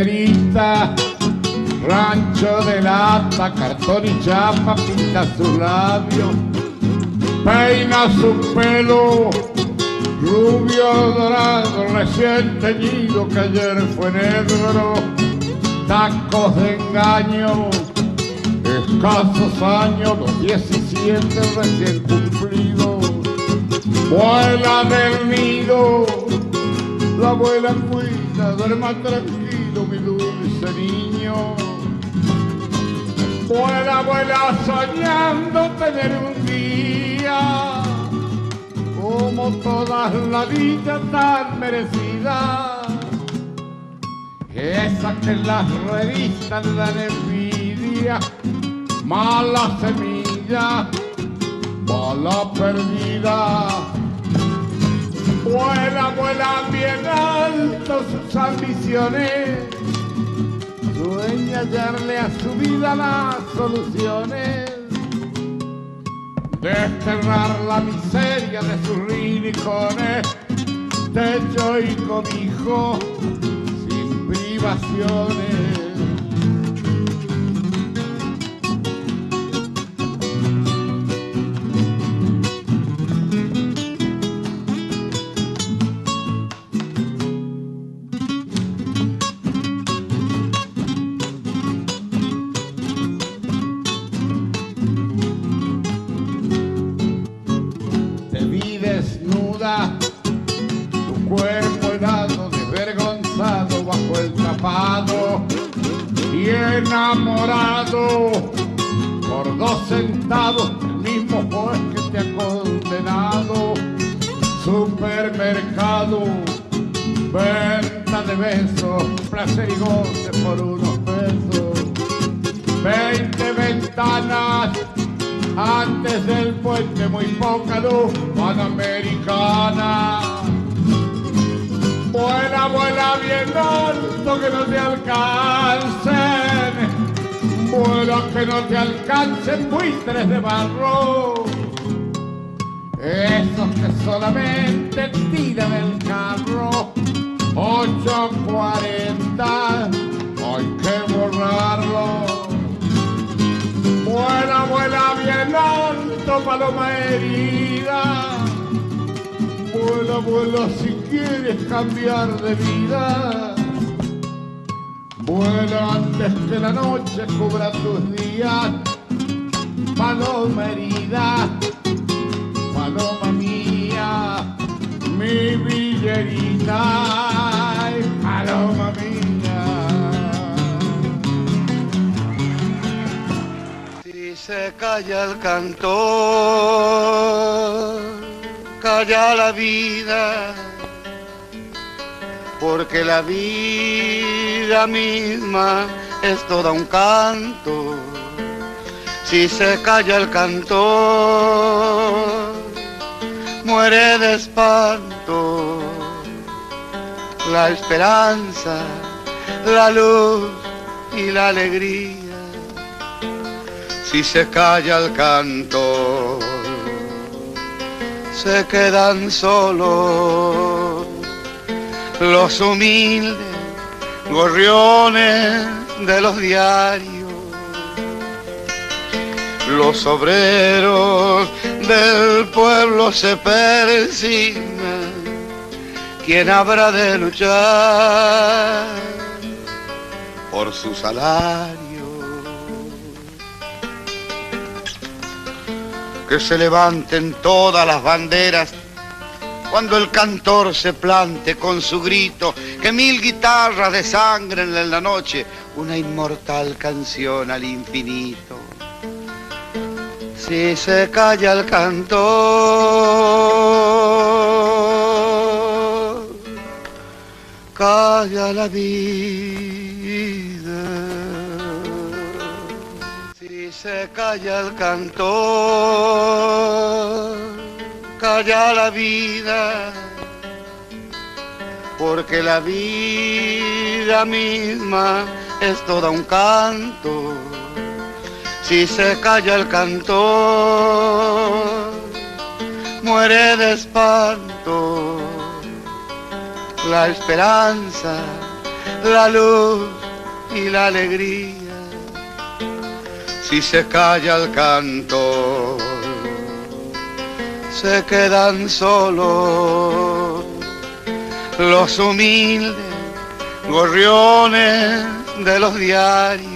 villerita, rancho de lata, cartón y chapa, pinta sus labios, peina su pelo, rubio dorado, recién teñido que ayer fue negro, tacos de engaño, escasos años, los 17 recién cumplidos, vuela del nido, la abuela cuida, duerma tranquilo mi dulce niño. Vuela, vuela soñando tener un día como todas las dichas tan merecidas, esa que en las revistas le dan envidia, mala semilla, bala perdida. Vuela, vuela bien alto sus ambiciones, sueña hallarle a su vida las soluciones, desterrar la miseria de sus rincones, techo y cobijo sin privaciones. Tu cuerpo helado, desvergonzado bajo el tapado y enamorado por 2 centavos, el mismo juez que te ha condenado. Supermercado, venta de besos, placer y goce por unos pesos. 20 ventanas antes del puente, muy poca luz, Panamericana. Vuela, vuela bien alto que no te alcancen, vuela que no te alcancen buitres de barro, esos que solamente tiran el carro. 8:40, hay que borrarlo. Vuela, vuela bien alto, paloma herida. Vuela, vuela si quieres cambiar de vida. Vuela antes que la noche cubra tus días. Paloma herida, paloma mía, mi villerita, ay, paloma mía. Se calla el cantor, calla la vida, porque la vida misma es toda un canto. Si se calla el cantor, muere de espanto la esperanza, la luz y la alegría. Si se calla el cantor, se quedan solos los humildes gorriones de los diarios. Los obreros del pueblo se persignan. ¿Quién habrá de luchar por su salario? Que se levanten todas las banderas cuando el cantor se plante con su grito, que 1000 guitarras desangren en la noche una inmortal canción al infinito. Si se calla el cantor, calla la vida. Si se calla el cantor, calla la vida, porque la vida misma es toda un canto. Si se calla el cantor, muere de espanto la esperanza, la luz y la alegría. Si se calla el cantor, se quedan solos los humildes gorriones de los diarios.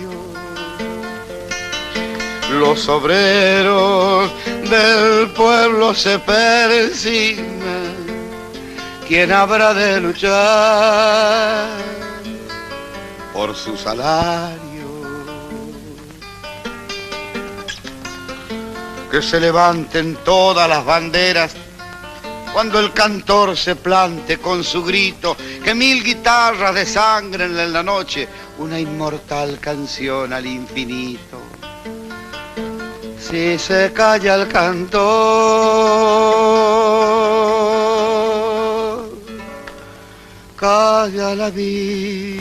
Los obreros del pueblo se persignan. ¿Quién habrá de luchar por su salario? Que se levanten todas las banderas cuando el cantor se plante con su grito, que 1000 guitarras desangren en la noche una inmortal canción al infinito. Si se calla el cantor, calla la vida.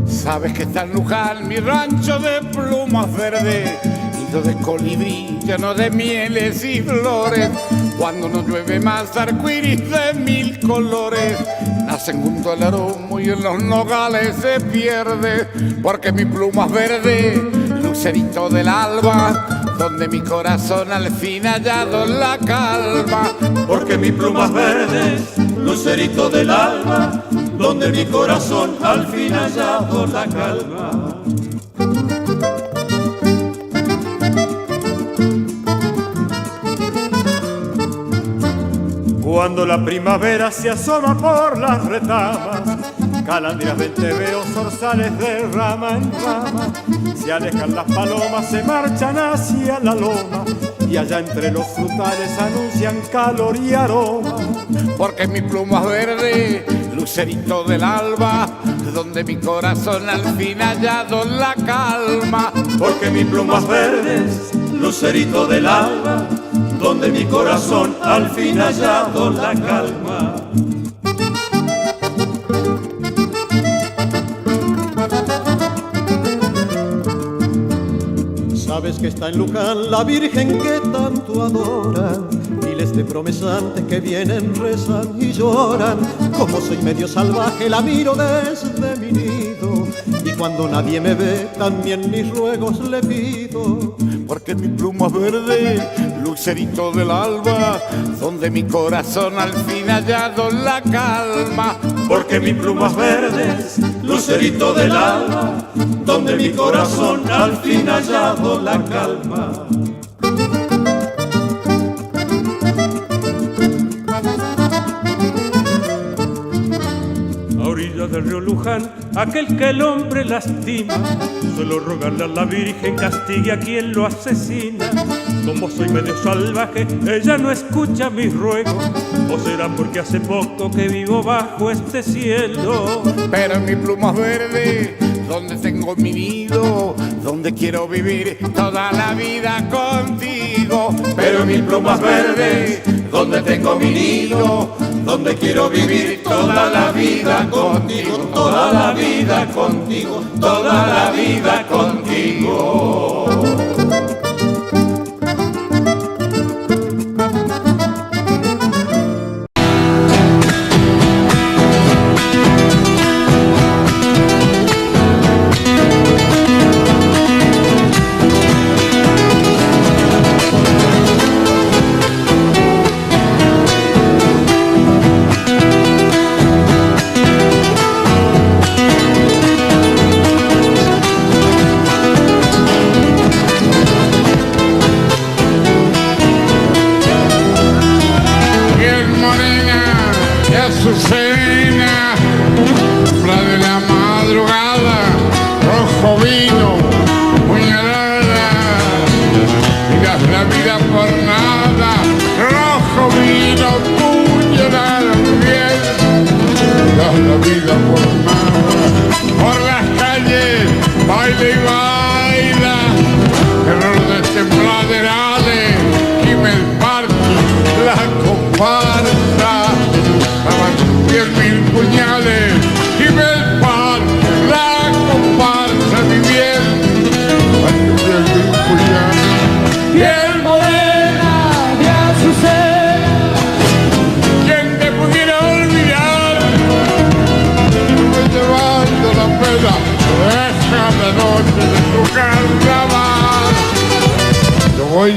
Sabes que está en Luján mi rancho de plumas verdes, nido de colibrí lleno de mieles y flores. Cuando no llueve más arcoíris de 1000 colores, nacen junto al aromo y en los nogales se pierde. Porque mi pluma es verde, lucerito del alba, donde mi corazón al fin ha hallado la calma. Porque mi pluma es verde, lucerito del alba, donde mi corazón al fin ha hallado la calma. Cuando la primavera se asoma por las retamas, calandrias del tebeo, zorzales de rama en rama, se alejan las palomas, se marchan hacia la loma, y allá entre los frutales anuncian calor y aroma. Porque mi pluma es verde, lucerito del alba, donde mi corazón al fin ha hallado la calma. Porque mi pluma es verde, lucerito del alba, donde mi corazón al fin ha hallado la calma. Sabes que está en Luján la Virgen que tanto adoran, miles de promesantes que vienen, rezan y lloran. Como soy medio salvaje la miro desde mi nido, y cuando nadie me ve también mis ruegos le pido. Porque mi pluma es verde, lucerito del alba, donde mi corazón al fin ha hallado la calma. Porque mi pluma es verde, lucerito del alba, donde mi corazón al fin ha hallado la calma. A orillas del río Luján, aquel que el hombre lastima, suelo rogarle a la Virgen castigue a quien lo asesina. Como soy medio salvaje, ella no escucha mis ruegos, o será porque hace poco que vivo bajo este cielo. Pero mi pluma es verde, donde tengo mi nido, donde quiero vivir toda la vida contigo. Pero mi pluma es verde, donde tengo mi nido, donde quiero vivir toda la vida contigo, toda la vida contigo, toda la vida contigo. Azucena, sombra de la madrugada, rojo vino, puñalada, miras la vida por nada, rojo vino, puñalada, bien, miras la vida por nada, por las calles, baila y baila, error de tembladerales, y me parque, la comparte.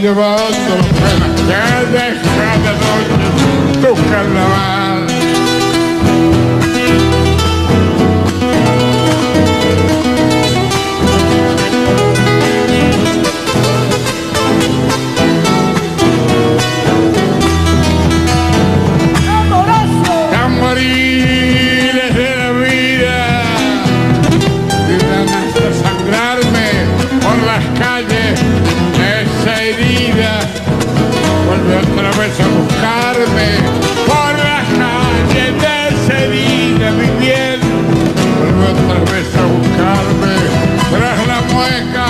llevando la pena que deja de noche tu carnaval. Amoriles de la vida viven hasta sangrarme por las calles. Esa herida vuelve otra vez a buscarme por las calles de esa herida. Mi bien vuelve otra vez a buscarme tras la mueca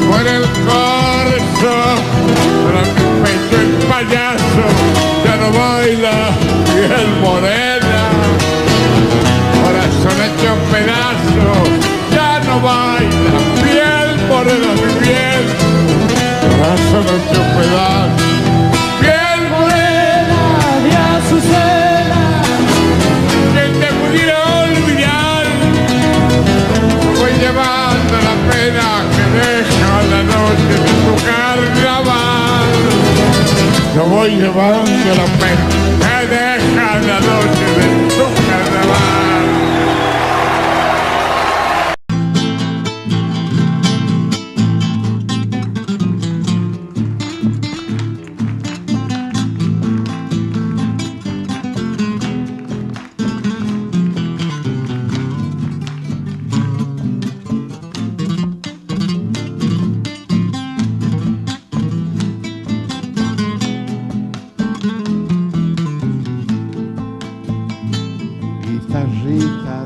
por el corso. Tras mi pecho el payaso ya no baila piel morena, corazón hecho pedazo, ya no baila piel morena, mi piel, corazón hecho pedazo, piel morena de azucena, que te pudiera olvidar, voy llevando la pena que deja la noche de tu carnaval, yo voy llevando la pena que deja la noche de tu carnaval.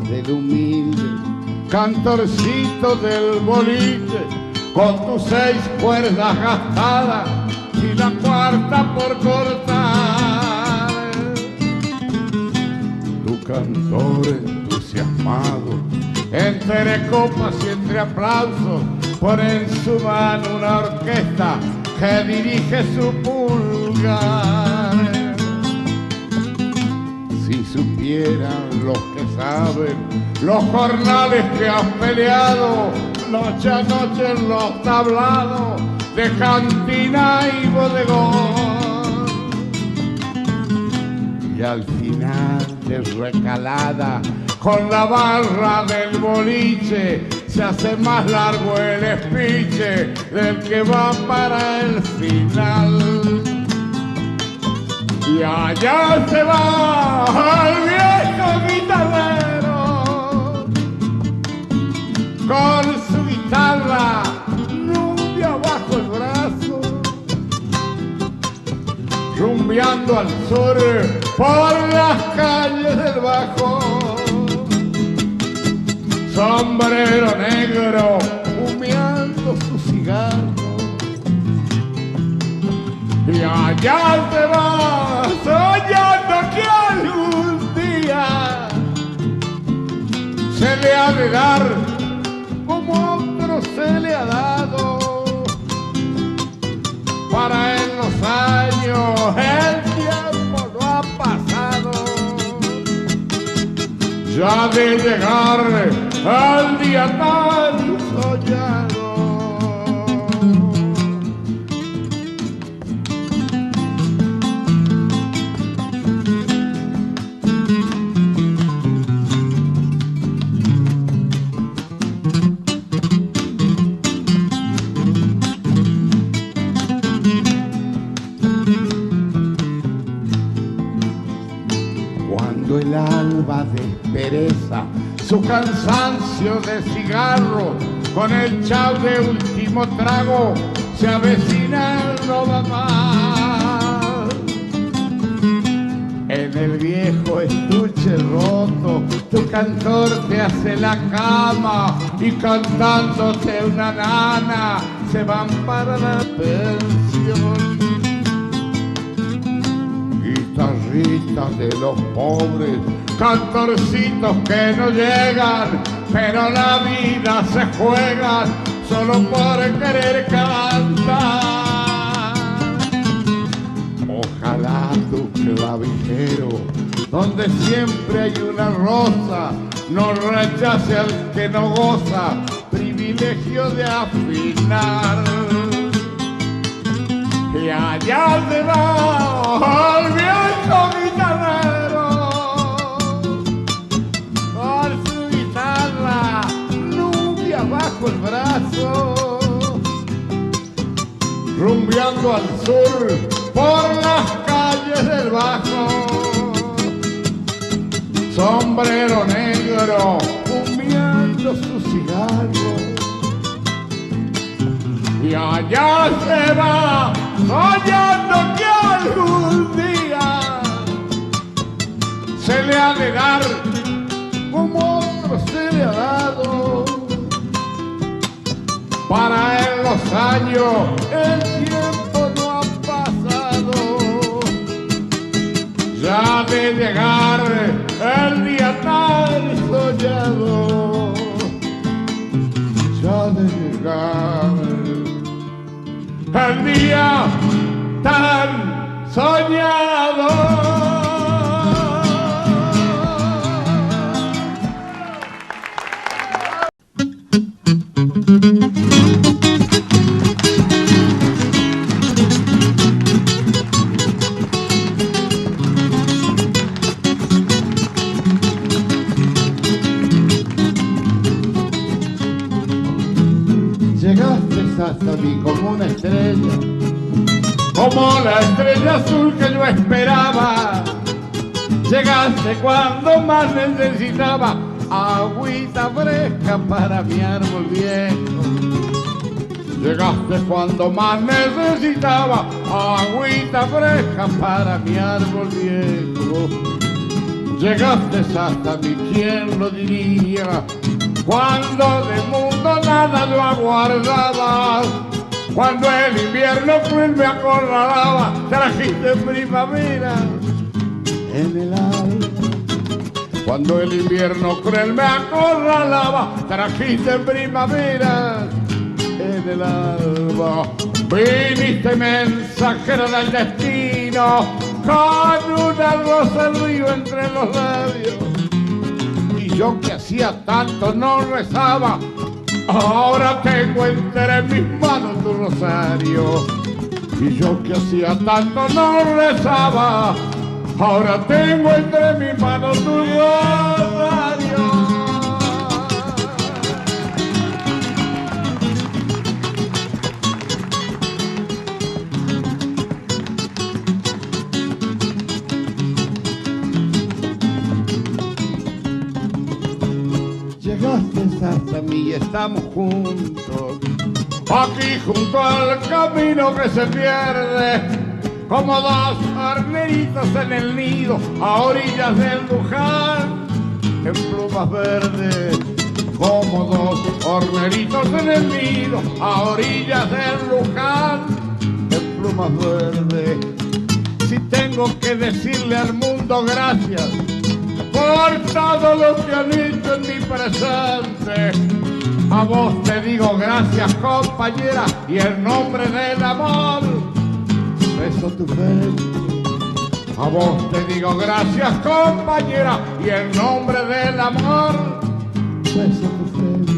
Del humilde, cantorcito del boliche, con tus 6 cuerdas gastadas y la cuarta por cortar. Tu cantor entusiasmado, entre copas y entre aplausos, pone en su mano una orquesta que dirige su pulgar. Si supieran los que saben, los jornales que has peleado, noche a noche en los tablados de cantina y bodegón. Y al final de recalada, con la barra del boliche, se hace más largo el espiche del que va para el final. Y allá se va el viejo guitarrero con su guitarra rubia bajo el brazo, rumbeando al sur por las calles del Bajo. Sombrero negro humeando su cigarro. Y allá se va soñando que algún día se le ha de dar como a otro se le ha dado. Para él los años, el tiempo no ha pasado. Ya de llegar al día tan soñado. Cuando el alba despereza su cansancio de cigarro, con el chau de último trago se avecina el no va más. En el viejo estuche roto tu cantor te hace la cama y cantándote una nana se van para la pensión. Guitarritas de los pobres, cantorcitos que no llegan, pero la vida se juega solo por querer cantar. Ojalá tu clavijero, donde siempre hay una rosa, no rechace al que no goza privilegio de afinar. y allá se va el viejo guitarrero con su guitarra nubia bajo el brazo, rumbeando al sur por las calles del Bajo, sombrero negro humeando su cigarro, y allá se va soñando que algún día se le ha de dar como otro se le ha dado. Para él los años, el tiempo no ha pasado. Ya de llegar el día tan soñado, ya de llegar el día tan soñado. Llegaste hasta mí como una estrella, como la estrella azul que yo esperaba. Llegaste cuando más necesitaba agüita fresca para mi árbol viejo. Llegaste cuando más necesitaba agüita fresca para mi árbol viejo. Llegaste hasta mí, ¿quién lo diría? Cuando del mundo nada yo aguardaba, cuando el invierno cruel me acorralaba, trajiste primavera en el alma. Cuando el invierno cruel me acorralaba, trajiste primavera en el alba. Viniste mensajero del destino, con una rosa del río entre los labios. Yo que hacía tanto no rezaba, ahora tengo entre mis manos tu rosario. Y yo que hacía tanto no rezaba, ahora tengo entre mis manos tu rosario. Llegaste hasta mí y estamos juntos, aquí junto al camino que se pierde, como dos horneritos en el nido, a orillas del Luján, en plumas verdes. Como dos horneritos en el nido, a orillas del Luján, en plumas verdes. Si tengo que decirle al mundo gracias por todo lo que han hecho en mi presente, a vos te digo gracias, compañera, y en nombre del amor beso tu frente. A vos te digo gracias, compañera, y en nombre del amor beso tu frente.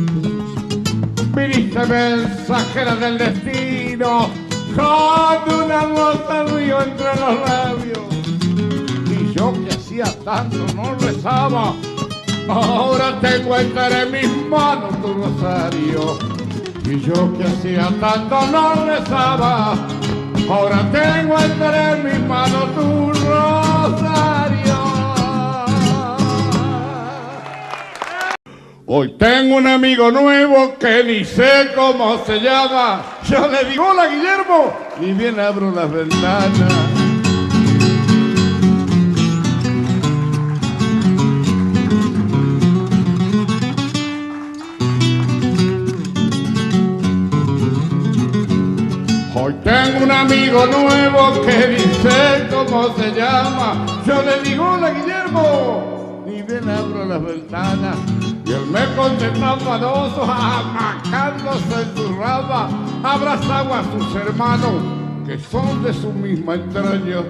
Viniste mensajera del destino, con una rosa del río entre los labios. Y yo que hacía tanto no rezaba, ahora tengo entre mis manos tu rosario. Y yo que hacía tanto no rezaba, ahora tengo entre mis manos tu rosario. Hoy tengo un amigo nuevo que ni sé cómo se llama. Yo le digo hola Guillermo y bien abro las ventanas. Hoy tengo un amigo nuevo que dice cómo se llama. Yo le digo hola Guillermo y bien abro las ventanas. Y él me contesta afanoso, amacándose en su rama, abrazaba a sus hermanos que son de su misma entraña.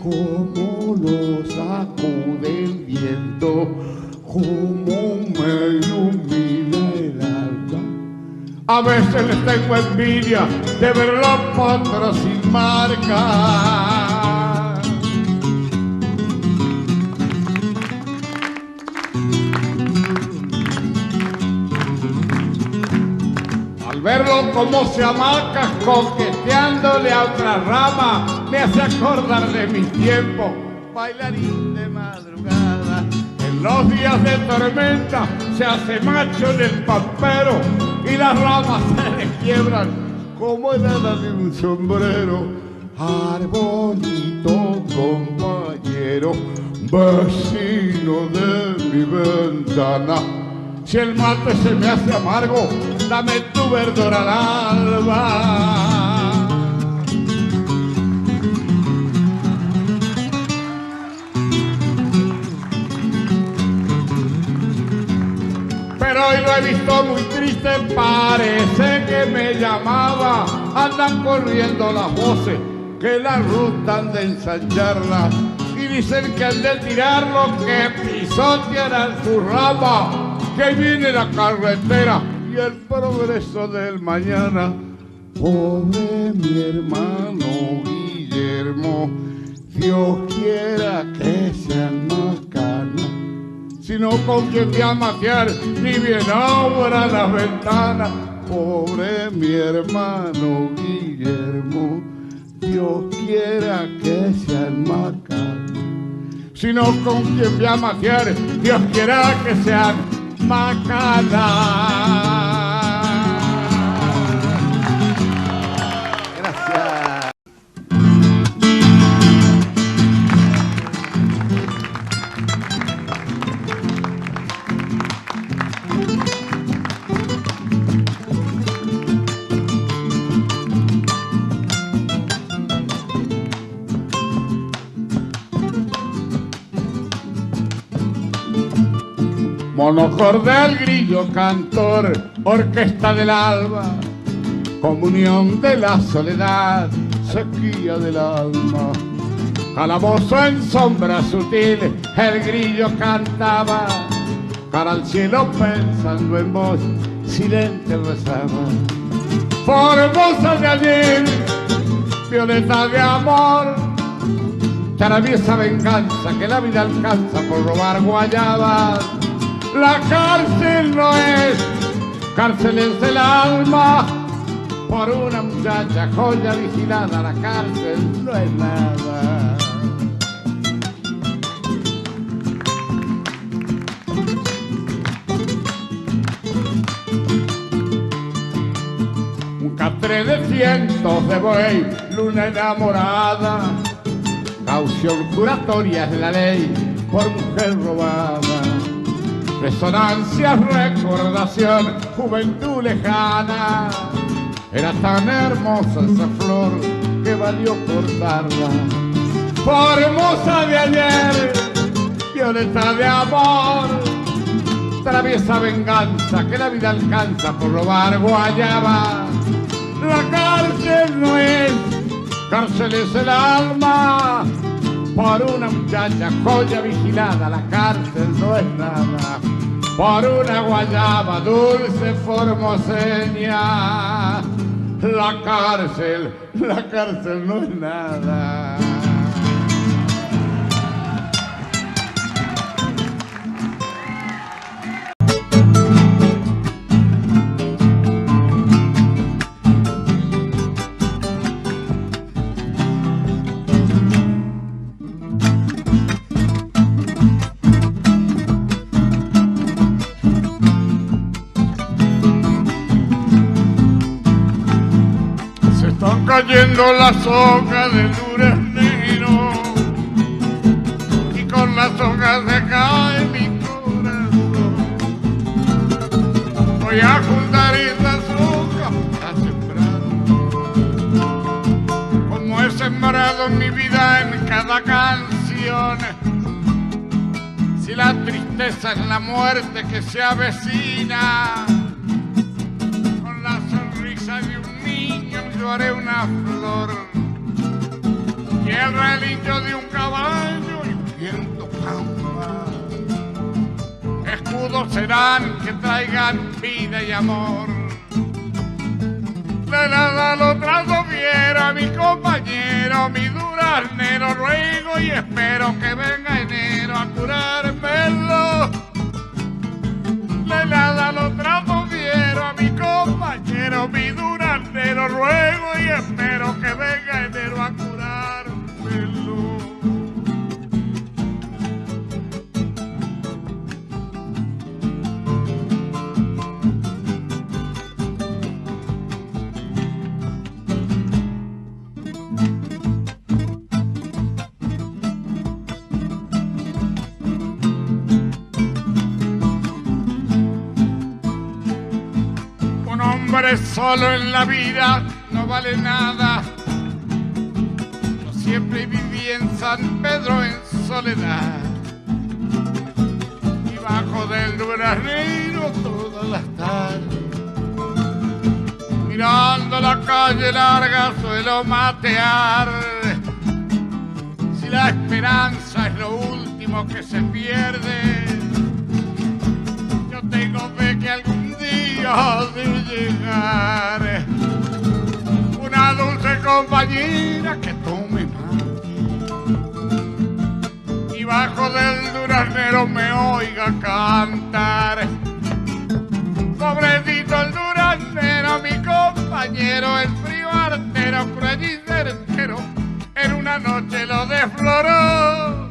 Como lo sacude el viento, como me ilumina el alma. A veces les tengo envidia de ver los potros sin marca. Al verlo como se amaca coqueteándole a otra rama, me hace acordar de mis tiempos, bailarín de madrugada. En los días de tormenta se hace macho en el pampero y las ramas se le quiebran como el ala de un sombrero. Arbolito compañero, vecino de mi ventana, si el mate se me hace amargo, dame tu verdor al alba. Pero hoy lo he visto muy triste, parece que me llamaba. Andan corriendo las voces que la ruta han de ensancharla y dicen que han de tirarlo, que pisotearán su rama, que viene la carretera y el progreso del mañana. Pobre mi hermano Guillermo, Dios quiera que sean más canas, si no con quien te a matear, ni bien abra las ventanas. Pobre mi hermano Guillermo, Dios quiera que sean más canas, si no con quien te a matear, Dios quiera que sean macanas. Gracias. Monocordel, grillo, cantor, orquesta del alba, comunión de la soledad, sequía del alma. Calabozo en sombra sutil, el grillo cantaba, cara al cielo pensando en vos, silente rezaba. Formosa de ayer, violeta de amor, traviesa venganza que la vida alcanza por robar guayabas. La cárcel no es, cárcel es el alma, por una muchacha joya vigilada, la cárcel no es nada. Un catre de cientos de buey, luna enamorada, caución juratoria es la ley por mujer robada. Resonancias, recordación, juventud lejana, era tan hermosa esa flor que valió cortarla. Formosa de ayer, violeta de amor, traviesa venganza que la vida alcanza por robar guayaba. La cárcel no es, cárcel es el alma, por una muchacha joya vigilada, la cárcel no es nada. Por una guayaba dulce formoseña, la cárcel no es nada. Cayendo las hojas del duraznero y con las hojas se cae mi corazón. Voy a juntar esas hojas a sembrar, como he sembrado mi vida en cada canción. Si la tristeza es la muerte que se avecina, con la sonrisa de un niño yo haré una flor, y el relincho de un caballo y viento pampa. Escudos serán que traigan vida y amor, La helada lo transfiero a mi compañero, mi duraznero, ruego y espero que venga enero a curármelo. La helada lo transfiero a mi compañero, mi duraznero, ruego y espero que venga enero a curármelo. Solo en la vida no vale nada. Yo siempre viví en San Pedro en soledad y bajo del duraznero todas las tardes, mirando la calle larga suelo matear. Si la esperanza es lo último que se pierde, yo tengo fe que algún día de llegar una dulce compañera que tome mate y bajo del duraznero me oiga cantar. Pobrecito el duraznero, mi compañero, el frío artero, cruel y certero, en una noche lo desfloró.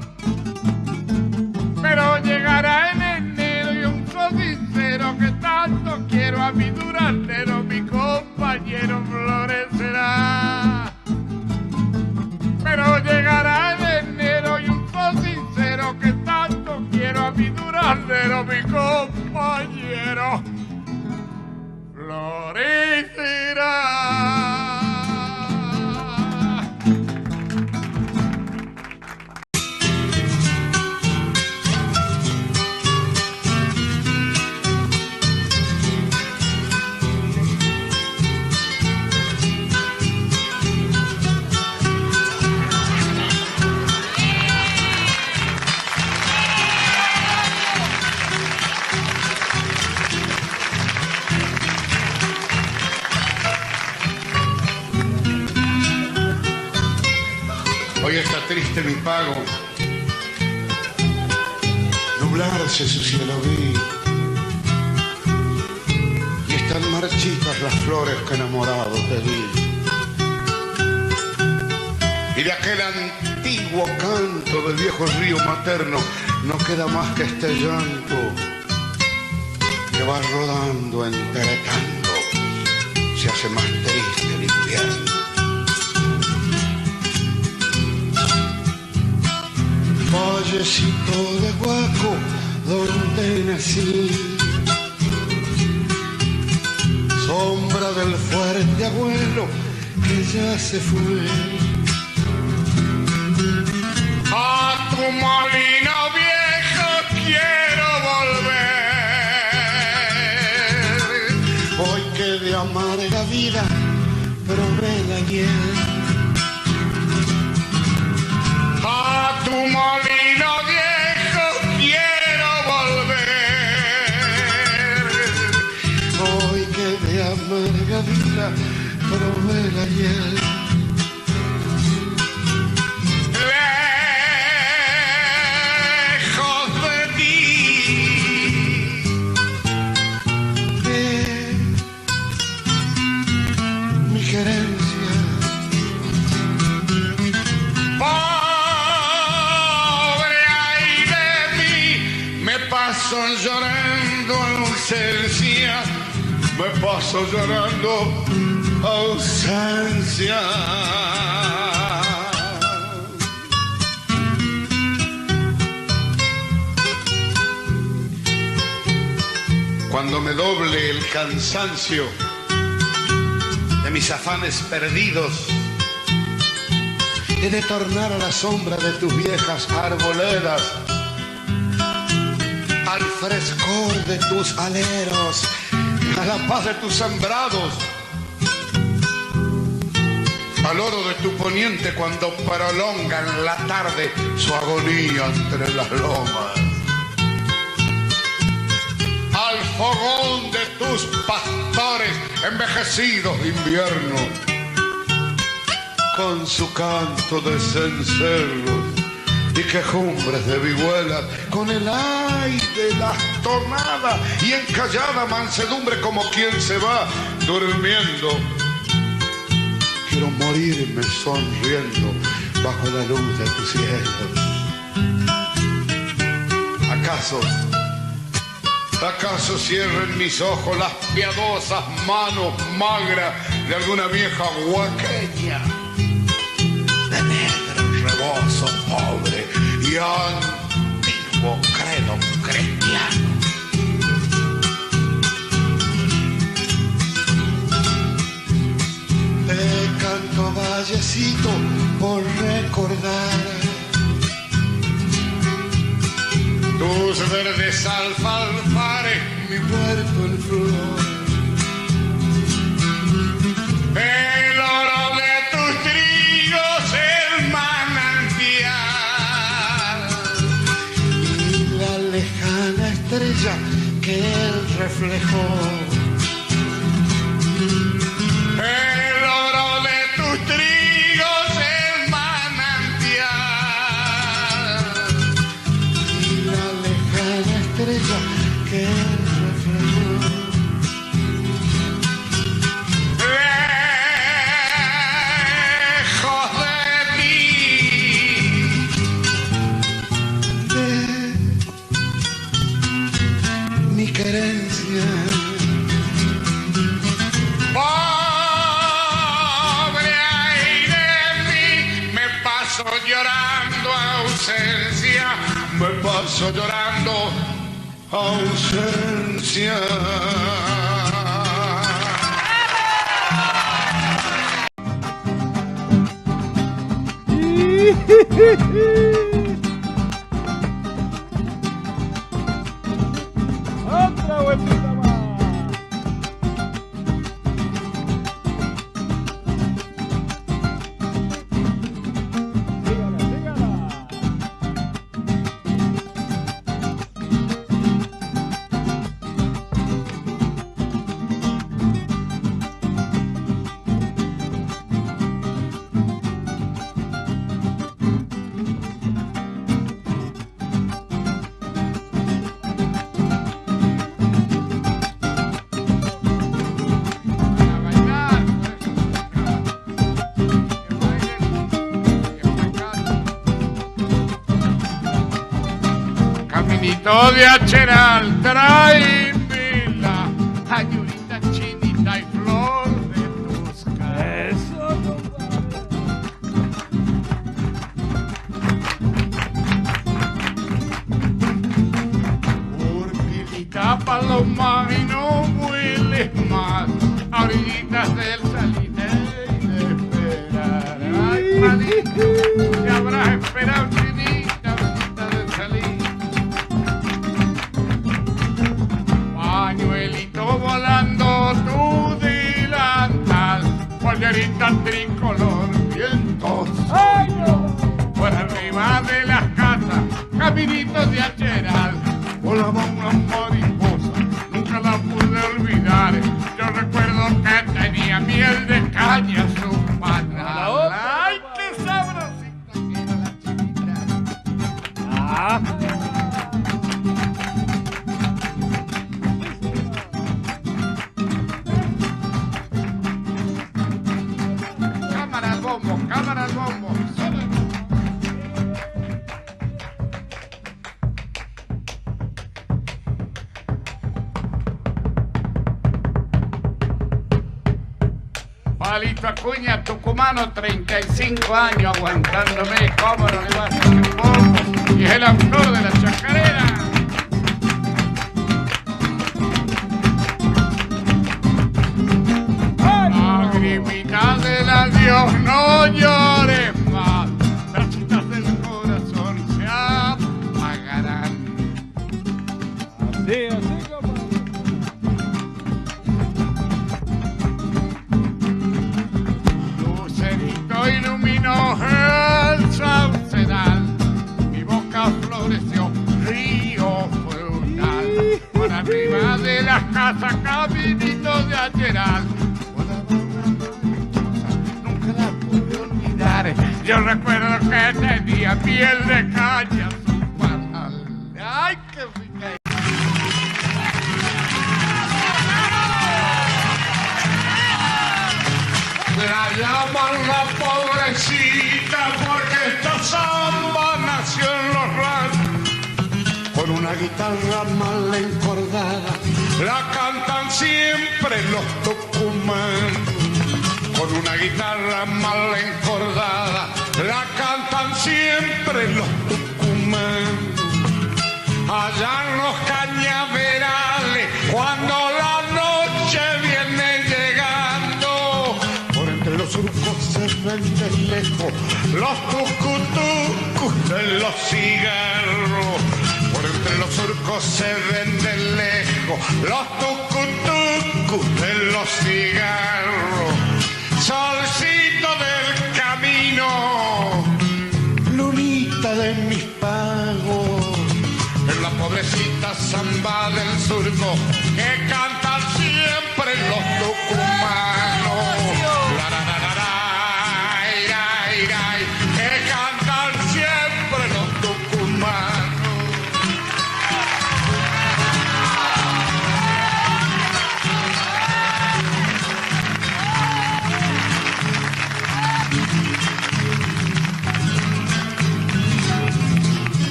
Pero llegará en enero y un sol sincero que tanto quiero a mi duraznero, mi compañero florecerá. Pero llegará en enero y un sol sincero que tanto quiero a mi duraznero, mi compañero florecerá. Hoy está triste mi pago, nublarse su cielo vi, y están marchitas las flores que enamorado te di. Y de aquel antiguo canto del viejo río materno no queda más que este llanto que va rodando entre tanto, se hace más triste el invierno. Vallecito de Guaco, donde nací, sombra del fuerte abuelo que ya se fue. A tu molino viejo quiero volver, hoy que de amarga vida probé la hiel. A tu molino viejo quiero volver, hoy que de amarga vida probé la hiel. Lejos de ti, de mi querencia, paso llorando ausencia, me paso llorando ausencia. Cuando me doble el cansancio de mis afanes perdidos, he de tornar a la sombra de tus viejas arboledas, al frescor de tus aleros, a la paz de tus sembrados, al oro de tu poniente cuando prolonga en la tarde su agonía entre las lomas, al fogón de tus pastores envejecidos de invierno, con su canto de cencerros y quejumbres de vihuelas, con el aire, las tonadas y en callada mansedumbre como quien se va durmiendo. Quiero morirme sonriendo bajo la luz de tus cielos. ¿Acaso cierren mis ojos las piadosas manos magras de alguna vieja huaqueña de negro rebozo pobre y antiguo credo cristiano? Te canto vallecito por recordar tus verdes alfalfares, mi puerto en flor. El oro de tus trigos, el manantial y la lejana estrella que él reflejó. El oro de tus trigos, el manantial y la lejana estrella que él reflejó. Lejos de ti, de mi querencia. Llorando ausencia, me paso llorando ausencia. Otra vueltita más. Caminito de Acheral, tráeme la ayurita chinita y flor de tusca. Eso, Urquilita paloma y no vueles más a orillitas del Salinero y de esperar. Ay, palito, te habrás esperado, chinita, orillitas del Salinero. Pañuelito volando tu delantal, pollerita tricolor, vientos por arriba de las casas, caminitos de Acheral, volaba una mariposa, nunca la pude olvidar. Yo recuerdo que tenía miel de caña su panal. ¡Ay, qué sabrosita que era la chinita! Cámara al bombo, solo el bombo. Palito Acuña, tucumano, 35 años aguantándome, cómo no le va a hacer un bombo. Y es el autor de la chacarera. Lagrimita del adiós, no llores más, las chispas del corazón se apagarán. Así como lucerito iluminó el saucedal, mi boca floreció, río frutal, por arriba de la las casas, caminito de Acheral. Nunca la pude olvidar. Yo recuerdo que tenía piel de caña. ¡Ay, qué rica! La llaman la pobrecita porque esta samba nació en los ranchos. Con una guitarra mal encordada, la cantan siempre los tucumanos. Con una guitarra mal encordada, la cantan siempre los tucumanos. Allá en los cañaverales, cuando la noche viene llegando, por entre los surcos se ven de lejos los tucutucus de los cigarros. Por entre los surcos se ven de lejos los tucutucus de los cigarros. Solcito del camino, lunita de mis pagos, en la pobrecita samba del surco que cantan siempre los tucumanos. La, la, la, la, la, ira, ira, que cantan siempre los tucumanos.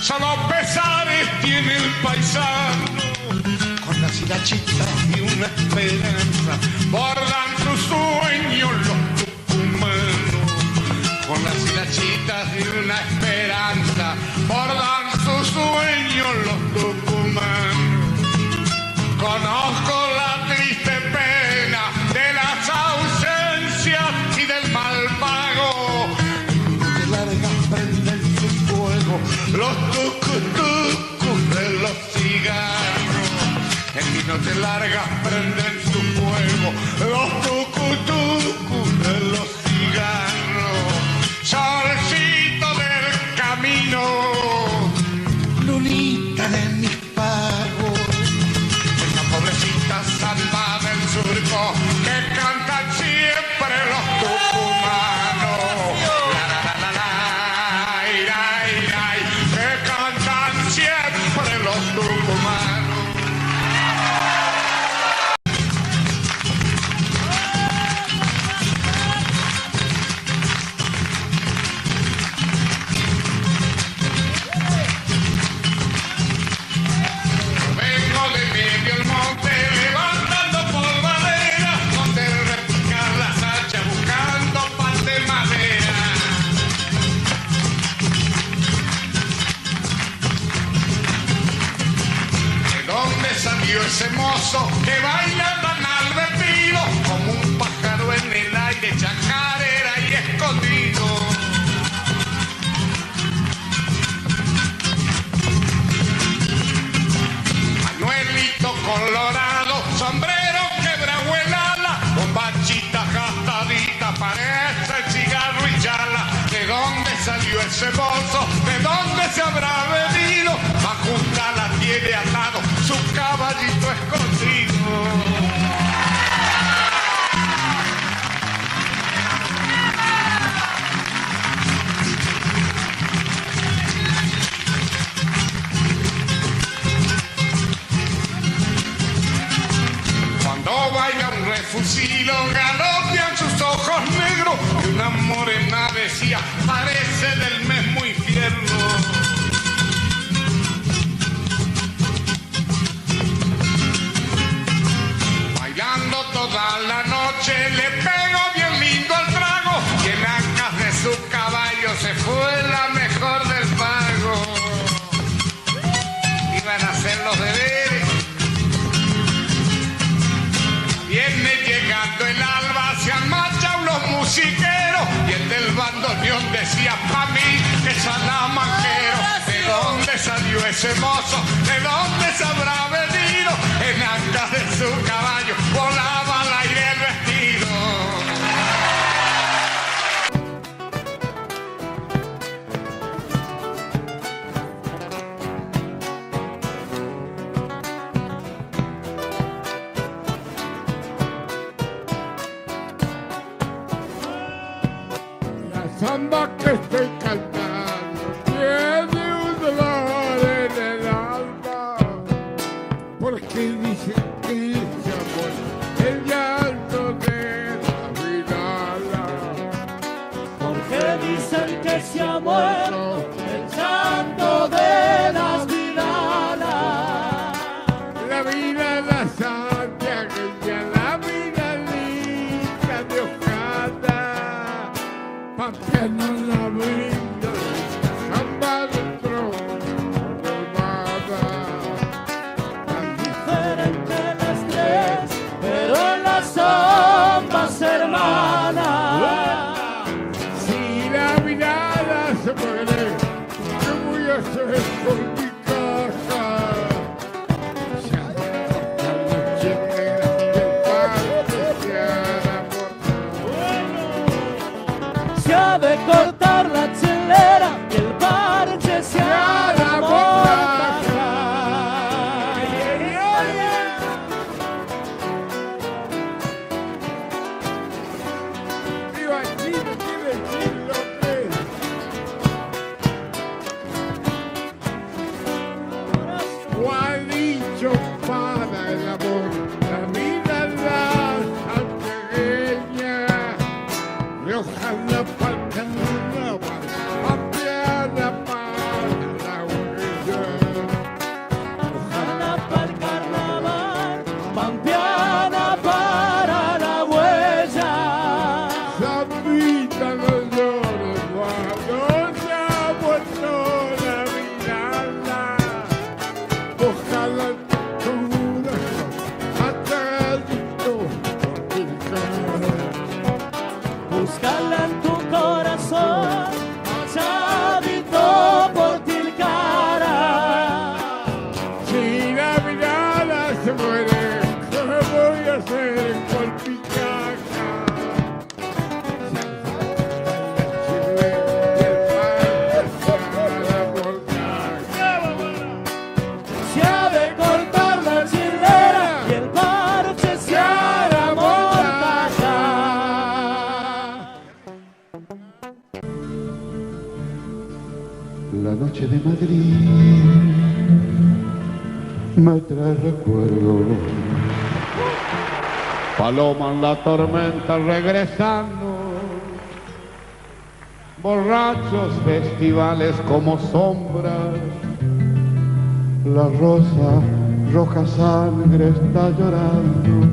Solo pesares tiene el paisano, con las hilachitas y una esperanza, bordan sus sueños los tucumanos. Con las hilachitas y una esperanza, bordan sus sueños los tucumanos. Conozco la triste pena de las ausencias y del mal pago. Que largas prenden su fuego los tucutucus de los cigarros. En mi noche largas prenden su fuego los tucutucus de los cigarros. Solcito del camino, lunita de mis pagos, en la pobrecita samba del surco que cantan siempre los tucumanos. La, la, la, la, la, ira, ira, que cantan siempre los tucumanos. Vengo de medio el monte levantando polvadera, donde repicar la sacha buscando pan de madera. ¿De dónde salió ese mozo que baila tan alvertido, como un pájaro en el aire, chacarera y escondido? Manuelito colorado, sombrero quebrahuelala, con bachita gastadita, parece el cigarro y chala. ¿De dónde salió ese mozo? ¿De dónde se habrá venido? A juntarla tiene atado su caballito escondido. Cuando baila un refusilo, galopean sus ojos negros, y una morena decía, parece del mismo infierno. Bailando toda la noche, le pegó bien lindo al trago, y en ancas de su caballo se fue la mejor del pago. Iban a hacer los deberes. Viene llegando el alba, se han marchado los musiqueros, y el del bandoneón decía pa' mí que salamanquero. ¿De dónde salió ese mozo? ¿De dónde se habrá venido? En ancas de su caballo volaba al aire el vestido. samba que estoy cantando tiene un dolor en el alma, porque dicen que se amor el llanto de la vidala, porque dicen que se ha muerto el llanto de las vidalas. la vida la Santiago y la vida linda de Ojada, papiano la brinda, samba dentro colmada. Diferentes las tres, pero en las sombras hermanas. Si la mirada se muere, ¿qué voy a hacer con mi casa? Se ha de cortar la chilena y el parque se hará mortal. Se ha de cortar la chilera y el parche se hará mortaja. Viva Chile, Chile, Chile, hombre. Juanillo para el amor, la vida la santiagueña, Riojana para el carnaval, Pampeana para la huella. Riojana para el carnaval, pampeana para la huella. Zambita no llores, cuando se ha vuelto la mirada. Ojalá tu corazón atadito por tu cara. Búscala en tu corazón, machadito por Tilcara. Si la mirada se muere, ¿qué voy a hacer con mi caja? Se ha de cortar la chilera y el parche se hará mortaja. La noche de Madrid me trae recuerdos. Paloma en la tormenta regresando, borrachos festivales como sombras. La rosa, roja sangre está llorando.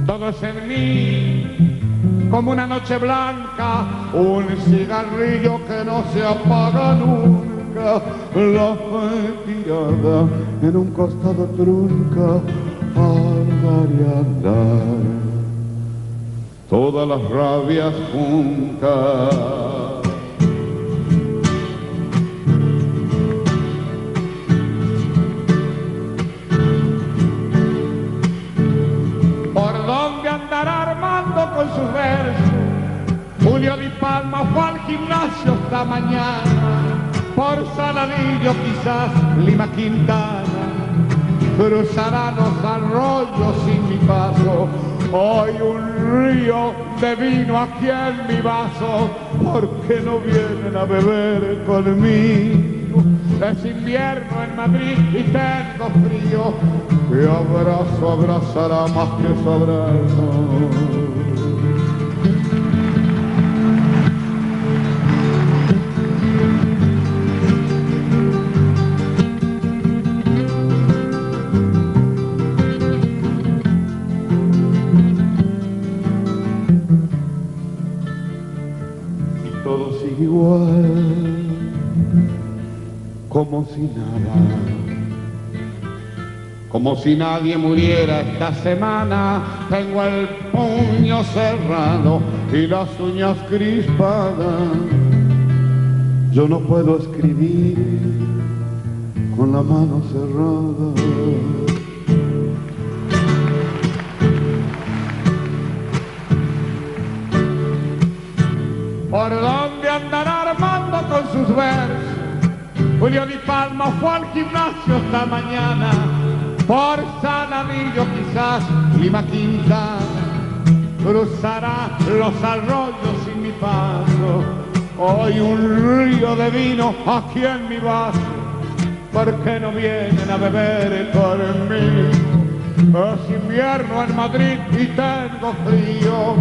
Todo es en mí, como una noche blanca, un cigarrillo que no se apaga nunca. La fe tirada en un costado trunca al dar y andar. Todas las rabias juntas. ¿Por dónde andará Armando con sus versos? Julio Di Palma fue al gimnasio esta mañana. Por Saladillo quizás Lima Quintana cruzará los arroyos sin mi paso. Hoy un río de vino aquí en mi vaso. ¿Por qué no vienen a beber conmigo? Es invierno en Madrid y tengo frío. Mi abrazo abrazará más que su abrazo. Todo sigue igual, como si nada. Como si nadie muriera esta semana, tengo el puño cerrado y las uñas crispadas. Yo no puedo escribir con la mano cerrada. ¿Por dónde andará Armando con sus versos? Julio Di Palma fue al gimnasio esta mañana. Por Saladillo quizás Lima Quintana cruzará los arroyos sin mi paso. Hoy un río de vino aquí en mi vaso. ¿Por qué no vienen a beber conmigo? Es invierno en Madrid y tengo frío.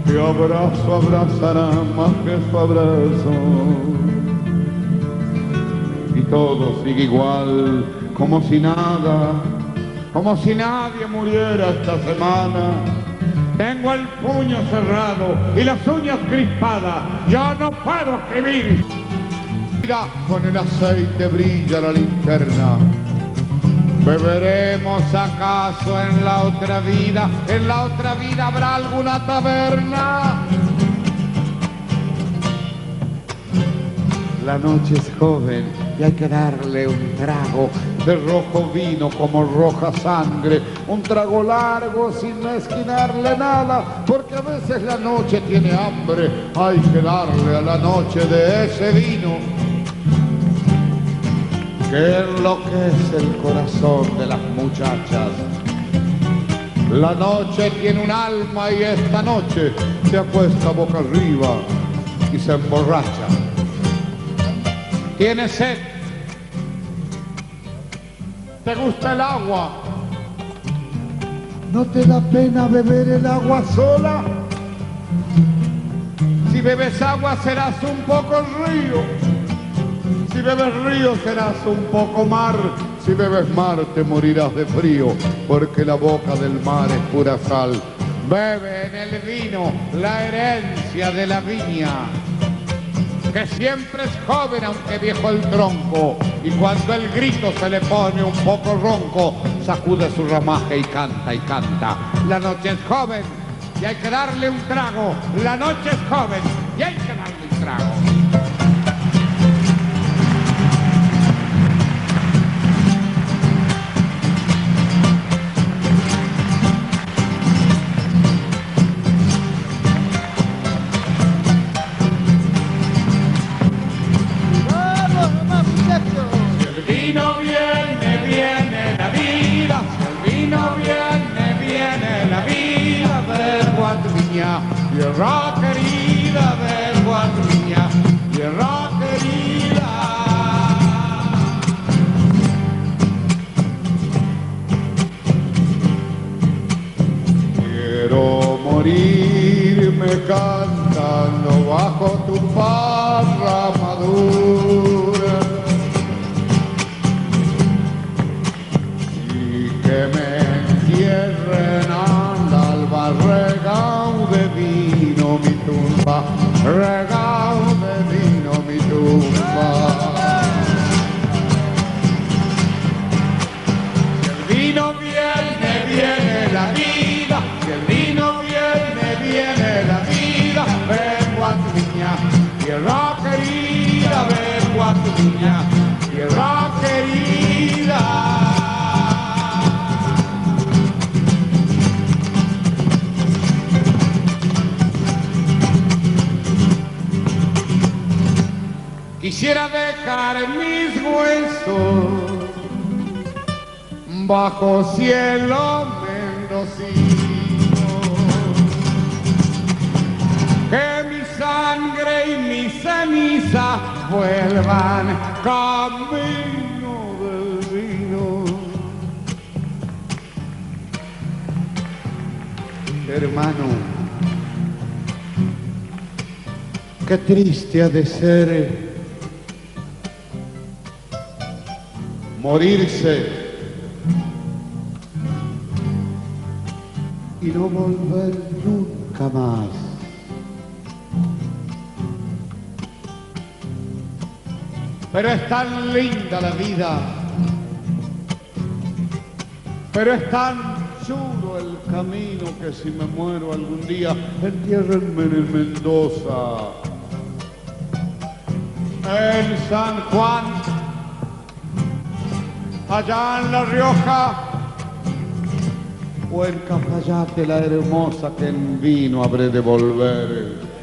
Mi abrazo abrazará más que su abrazo. Y todo sigue igual, como si nada, como si nadie muriera esta semana. Tengo el puño cerrado y las uñas crispadas. Yo no puedo escribir. Mira, con el aceite brilla la linterna. ¿Beberemos acaso en la otra vida? ¿En la otra vida habrá alguna taberna? La noche es joven y hay que darle un trago de rojo vino como roja sangre. Un trago largo sin mezquinarle nada, porque a veces la noche tiene hambre. Hay que darle a la noche de ese vino que enloquece el corazón de las muchachas. La noche tiene un alma y esta noche se acuesta boca arriba y se emborracha. ¿Tienes sed? ¿Te gusta el agua? ¿No te da pena beber el agua sola? Si bebes agua serás un poco río. Si bebes río serás un poco mar. Si bebes mar te morirás de frío, porque la boca del mar es pura sal. Bebe en el vino la herencia de la viña, que siempre es joven aunque viejo el tronco, y cuando el grito se le pone un poco ronco, sacude su ramaje y canta y canta. La noche es joven y hay que darle un trago. La noche es joven y hay que darle un trago. Tierra querida de Guadriña, tierra querida. Quiero morirme cantando bajo tu parra madura y que me entierren al barregao de vino mi tumba, regao de vino mi tumba. Si el vino viene, viene la vida. Si el vino viene, viene la vida. Ven Guadriña, tierra querida. Ven Guadriña, tierra querida. Quisiera dejar mis huesos bajo cielo mendocino, que mi sangre y mi ceniza vuelvan camino del vino. Hermano, qué triste ha de ser morirse y no volver nunca más. Pero es tan linda la vida, pero es tan chulo el camino que si me muero algún día, entiérrenme en Mendoza, en San Juan, allá en La Rioja, o en Cafayate la hermosa, que en vino habré de volver.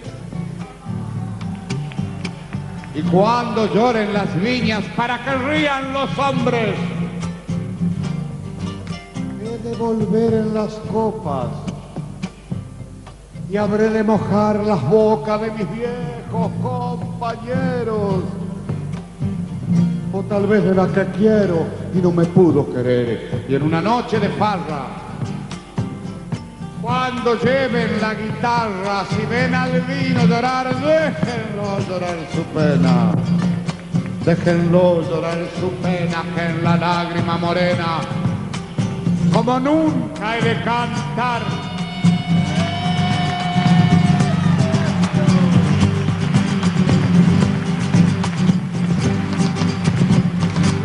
Y cuando lloren las viñas para que rían los hombres, he de volver en las copas y habré de mojar las bocas de mis viejos compañeros, o tal vez de la que quiero y no me pudo querer. Y en una noche de farra, cuando lleven la guitarra, si ven al vino llorar, déjenlo llorar su pena. Déjenlo llorar su pena, que en la lágrima morena, como nunca he de cantar.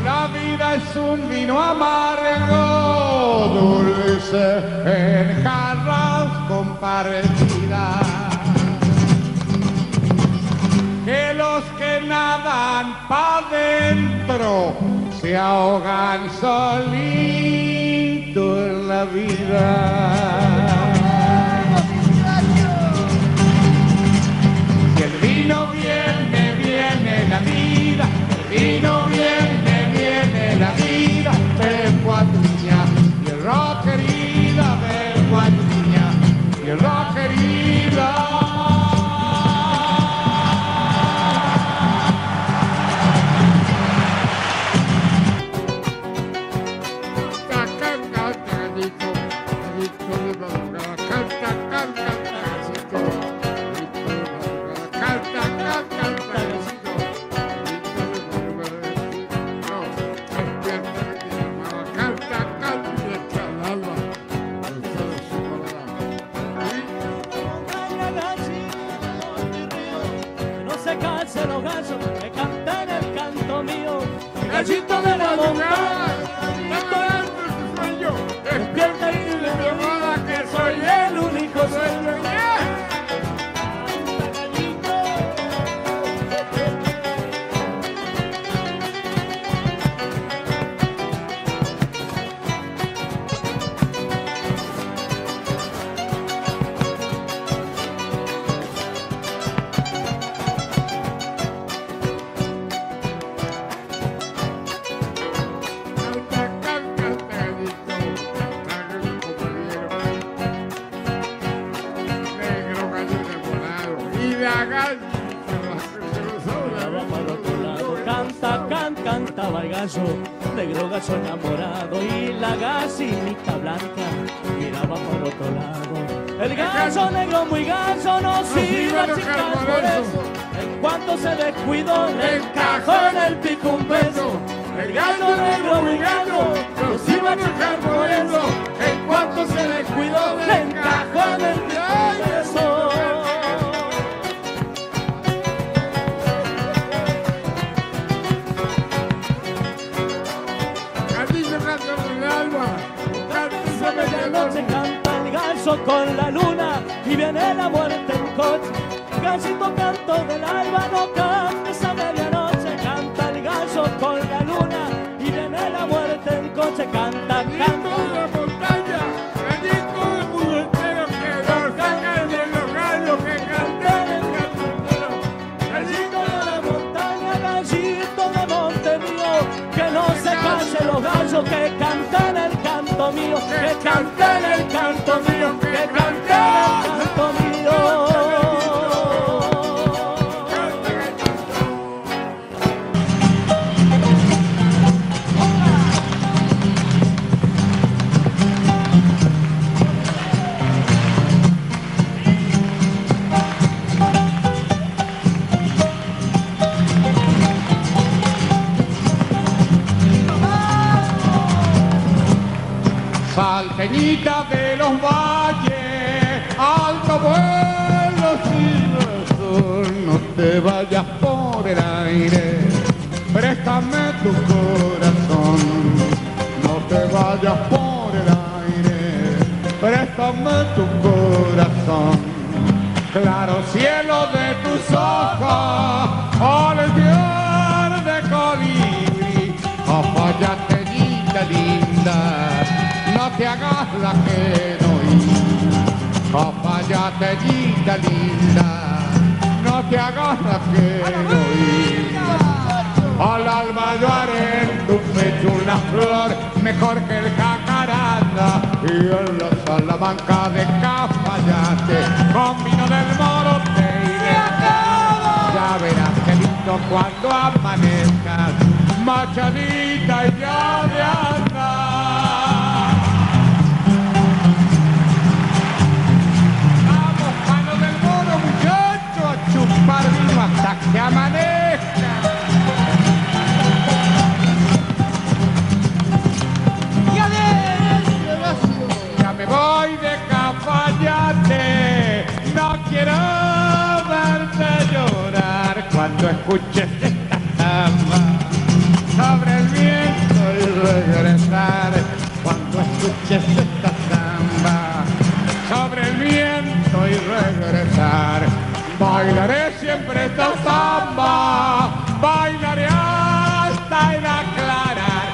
La vida es un vino amargo, dulce en jarras compartidas, que los que nadan pa' dentro se ahogan solito en la vida. Si el vino viene, viene la vida, el vino viene, viene la vida, ven cuadrilla, y el rock querida, ven cuadrilla, y el rock querida. Que cantan el canto mío, gallito de la montaña, despierta y dile mi amada que soy el único sueño. Cantaba el gallo, negro gallo enamorado, y la gallinita blanca miraba por otro lado. El gallo negro muy gallo nos iba a chicar por eso, en cuanto se descuidó le encajó en el pico un beso. El gallo negro muy gallo nos iba a chicar por eso, en cuanto se descuidó le encajó en el pico un beso. Medianoche canta el gallo con la luna y viene la muerte en coche. Gallito canto del alba, no cantes a medianoche. Canta el gallo con la luna y viene la muerte en coche. Canta, canta la montaña, gallito del mundo entero, que nos sacan de los gallos que cantan el canto entero. Gallito de la montaña, gallito de monte mío, que no se callen los gallos que cantan el canto mío, que canten el canto mío, que canten el canto mío. Salteñita de los valles, alto vuelo sin razón, no te vayas por el aire, préstame tu corazón, no te vayas por el aire, préstame tu corazón, claro cielo de tus ojos, olivier de colibrí, oh fallatellita linda, no te hagas la que no ir, oh fallatellita linda, no te hagas la que no ir. Al alma yo haré en tu pecho una flor mejor que el jacaranda, y en la Salamanca de Cafayate con vino del Moro te iré a dar. Ya verás qué lindo cuando amanezcas, machadita y ya de andar. Vamos, mano del Moro, muchacho, a chupar vino hasta que amanezca. Ya me voy de Cafayate, no quiero verte llorar cuando escuches esta samba sobre el viento y regresar. Cuando escuches esta samba sobre el viento y regresar, bailaré siempre esta samba, bailaré hasta el aclarar.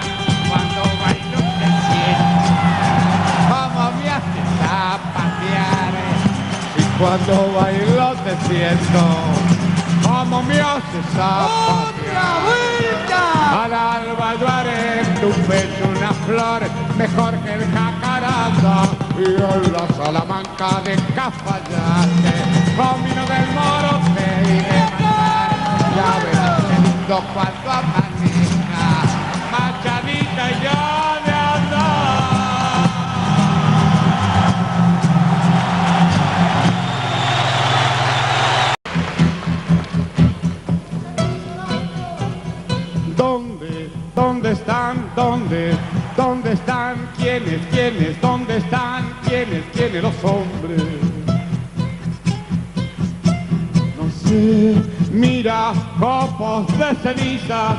Cuando bailo te siento como me haces zapatear, y cuando bailo te siento como me haces zapatear. Al alba yo haré en tu pecho una flor mejor que el jacaranda, y en la Salamanca de Cafayate con vino del Moro te iré a matar. Ya verás qué lindo cuando amanezca, machadita y ya de andar. ¿Dónde están? ¿Dónde están? ¿Quiénes? ¿Dónde están? ¿Quiénes los hombres? No sé, mira, copos de ceniza,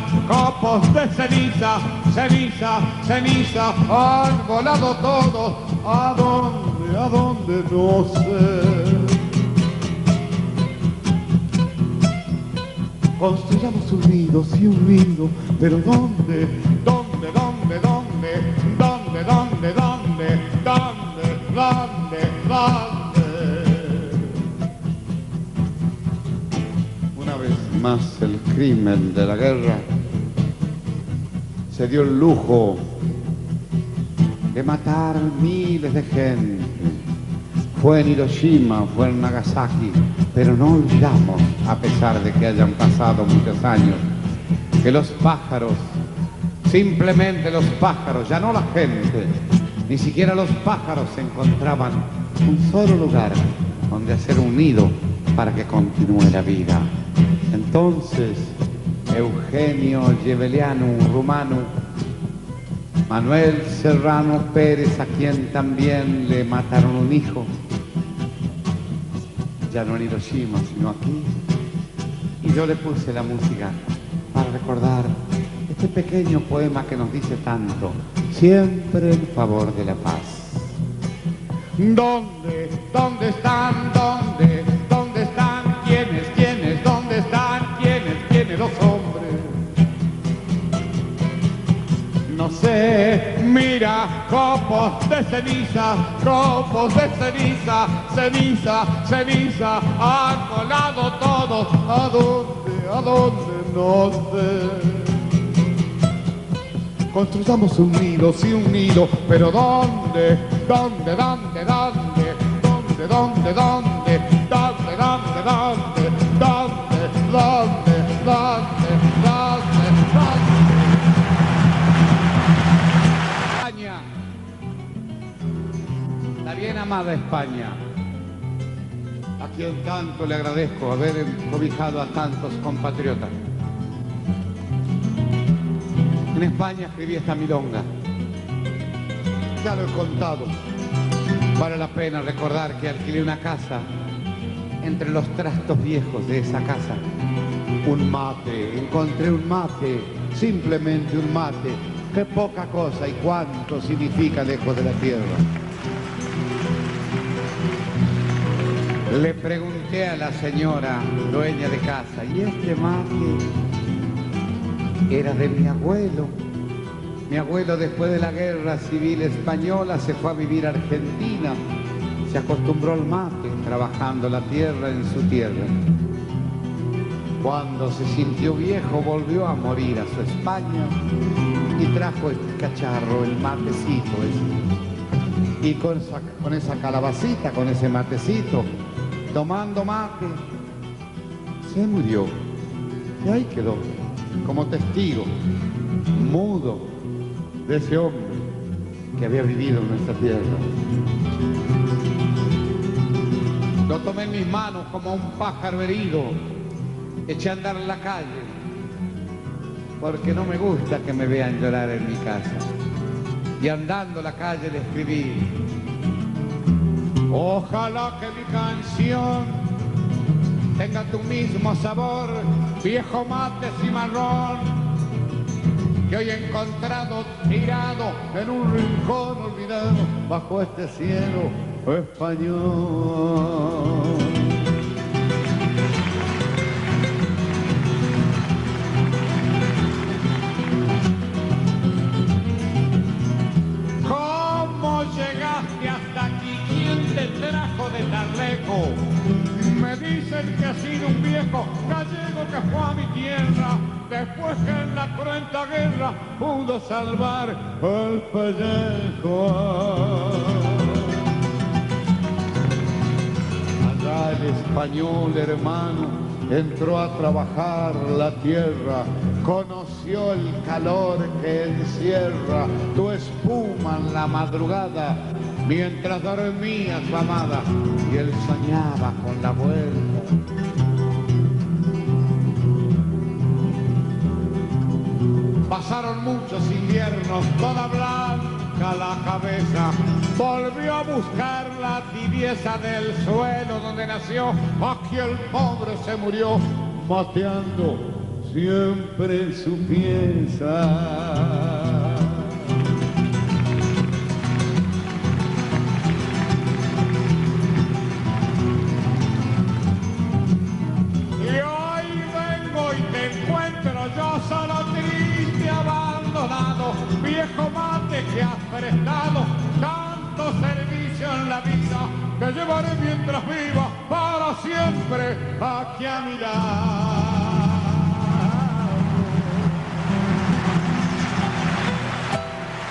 ceniza, han volado todos. ¿A dónde? No sé. Construyamos un nido, sí un nido, pero ¿dónde? Una vez más el crimen de la guerra se dio el lujo de matar miles de gente. Fue en Hiroshima, fue en Nagasaki, pero no olvidamos, a pesar de que hayan pasado muchos años, que los pájaros, simplemente los pájaros, ya no la gente, ni siquiera los pájaros encontraban un solo lugar donde hacer un nido para que continúe la vida. Entonces, Eugenio Geveliano, un rumano, Manuel Serrano Pérez, a quien también le mataron un hijo, ya no en Hiroshima, sino aquí, y yo le puse la música para recordar este pequeño poema que nos dice tanto, siempre en favor de la paz. ¿Dónde están? ¿Dónde están? ¿Quiénes? ¿Dónde están? ¿Quiénes los hombres? No sé, mira, copos de ceniza, ceniza, han volado todos. ¿A dónde? No sé. Construyamos un nido, sí un nido, pero ¿dónde? España, la bien amada España, a quien tanto le agradezco haber cobijado a tantos compatriotas. En España escribí esta milonga. Ya lo he contado. Vale la pena recordar que alquilé una casa. Entre los trastos viejos de esa casa, un mate. Encontré un mate, simplemente un mate. Qué poca cosa y cuánto significa lejos de la tierra. Le pregunté a la señora dueña de casa, ¿y este mate? Era de mi abuelo. Mi abuelo, después de la guerra civil española, se fue a vivir a Argentina. Se acostumbró al mate, trabajando la tierra en su tierra. Cuando se sintió viejo, volvió a morir a su España y trajo este cacharro, el matecito ese. Y con esa calabacita, con ese matecito, tomando mate, se murió. Y ahí quedó, como testigo, mudo, de ese hombre que había vivido en nuestra tierra. Lo tomé en mis manos como un pájaro herido, eché a andar en la calle, porque no me gusta que me vean llorar en mi casa. Y andando la calle le escribí: ojalá que mi canción tenga tu mismo sabor, viejo mate cimarrón, que hoy he encontrado tirado en un rincón olvidado bajo este cielo español. ¿Cómo llegaste hasta aquí? ¿Quién te trajo de tan lejos? Me dicen que ha sido un viejo gallego que fue a mi tierra después que en la cruenta guerra pudo salvar el pellejo. Allá el español hermano entró a trabajar la tierra, conoció el calor que encierra tu espuma en la madrugada, mientras dormía su amada y él soñaba con la vuelta. Pasaron muchos inviernos, toda blanca la cabeza, volvió a buscar la tibieza del suelo donde nació. Aquí el pobre se murió, mateando siempre en su pieza. Yo solo triste, abandonado, viejo mate que has prestado tanto servicio en la vida, que llevaré mientras viva para siempre aquí a mi lado.